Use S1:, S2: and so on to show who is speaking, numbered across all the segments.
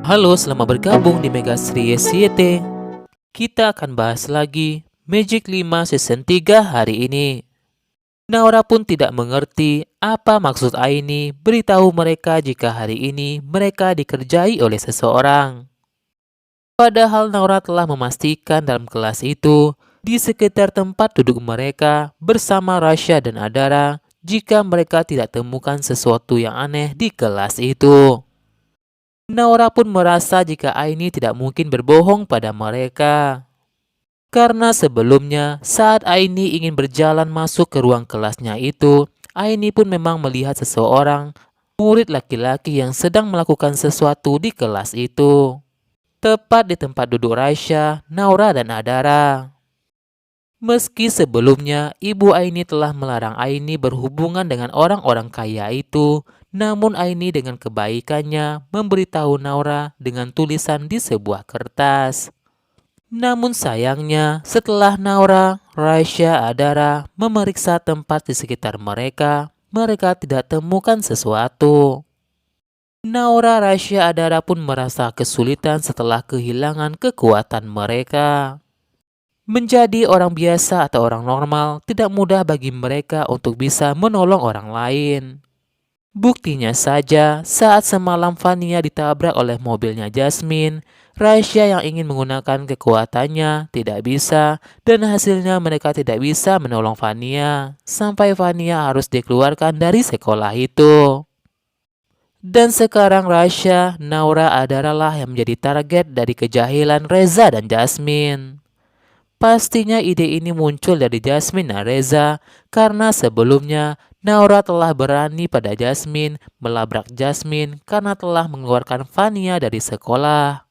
S1: Halo, selamat bergabung di Mega Series YT. Kita akan bahas lagi Magic 5 Season 3 hari ini. Naura pun tidak mengerti apa maksud Aini beritahu mereka jika hari ini mereka dikerjai oleh seseorang. Padahal Naura telah memastikan dalam kelas itu, di sekitar tempat duduk mereka bersama Rasya dan Adara, jika mereka tidak temukan sesuatu yang aneh di kelas itu. Naura pun merasa jika Aini tidak mungkin berbohong pada mereka. Karena sebelumnya saat Aini ingin berjalan masuk ke ruang kelasnya itu, Aini pun memang melihat seseorang, murid laki-laki yang sedang melakukan sesuatu di kelas itu. Tepat di tempat duduk Raisya, Naura dan Adara. Meski sebelumnya ibu Aini telah melarang Aini berhubungan dengan orang-orang kaya itu, namun Aini dengan kebaikannya memberitahu Naura dengan tulisan di sebuah kertas. Namun sayangnya setelah Naura, Raisya, Adara memeriksa tempat di sekitar mereka, mereka tidak temukan sesuatu. Naura, Raisya, Adara pun merasa kesulitan setelah kehilangan kekuatan mereka. Menjadi orang biasa atau orang normal tidak mudah bagi mereka untuk bisa menolong orang lain. Buktinya saja, saat semalam Vania ditabrak oleh mobilnya Jasmine, Raisya yang ingin menggunakan kekuatannya tidak bisa, dan hasilnya mereka tidak bisa menolong Vania, sampai Vania harus dikeluarkan dari sekolah itu. Dan sekarang Raisya, Naura, Adara lah yang menjadi target dari kejahilan Reza dan Jasmine. Pastinya ide ini muncul dari Jasmine dan Reza karena sebelumnya Naura telah berani pada Jasmine melabrak Jasmine karena telah mengeluarkan Vania dari sekolah.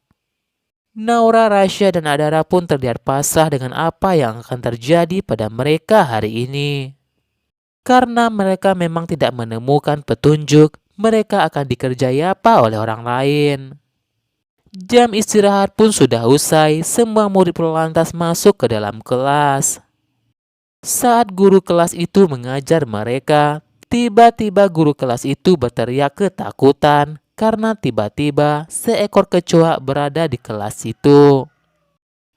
S1: Naura, Rasya, dan Adara pun terlihat pasrah dengan apa yang akan terjadi pada mereka hari ini. Karena mereka memang tidak menemukan petunjuk, mereka akan dikerjai apa oleh orang lain. Jam istirahat pun sudah usai, semua murid pun lantas masuk ke dalam kelas. Saat guru kelas itu mengajar mereka, tiba-tiba guru kelas itu berteriak ketakutan karena tiba-tiba seekor kecoa berada di kelas itu.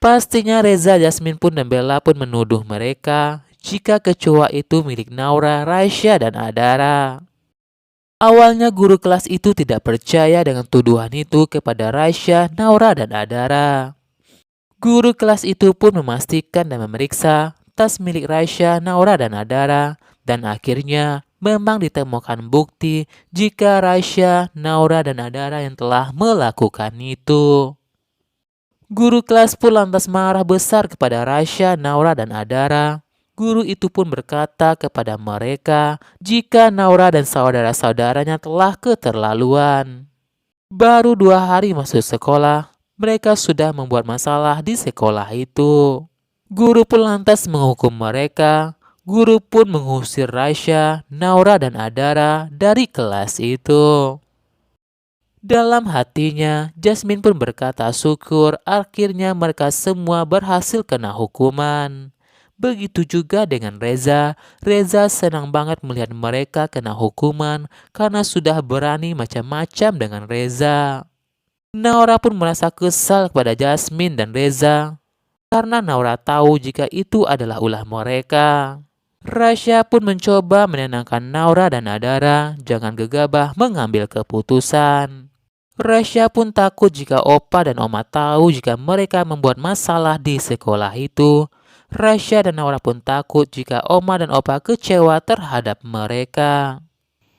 S1: Pastinya Reza, Jasmine pun dan Bella pun menuduh mereka jika kecoa itu milik Naura, Raisya, dan Adara. Awalnya guru kelas itu tidak percaya dengan tuduhan itu kepada Raisya, Naura, dan Adara. Guru kelas itu pun memastikan dan memeriksa tas milik Raisya, Naura, dan Adara, dan akhirnya memang ditemukan bukti jika Raisya, Naura, dan Adara yang telah melakukan itu. Guru kelas pun lantas marah besar kepada Raisya, Naura, dan Adara. Guru itu pun berkata kepada mereka jika Naura dan saudara-saudaranya telah keterlaluan. Baru 2 hari masuk sekolah, mereka sudah membuat masalah di sekolah itu. Guru pun lantas menghukum mereka. Guru pun mengusir Raisya, Naura, dan Adara dari kelas itu. Dalam hatinya, Jasmine pun berkata syukur akhirnya mereka semua berhasil kena hukuman. Begitu juga dengan Reza. Reza senang banget melihat mereka kena hukuman karena sudah berani macam-macam dengan Reza. Naura pun merasa kesal kepada Jasmine dan Reza karena Naura tahu jika itu adalah ulah mereka. Rasya pun mencoba menenangkan Naura dan Adara jangan gegabah mengambil keputusan. Rasya pun takut jika Opa dan Oma tahu jika mereka membuat masalah di sekolah itu. Rasya dan Naura pun takut jika Oma dan Opa kecewa terhadap mereka.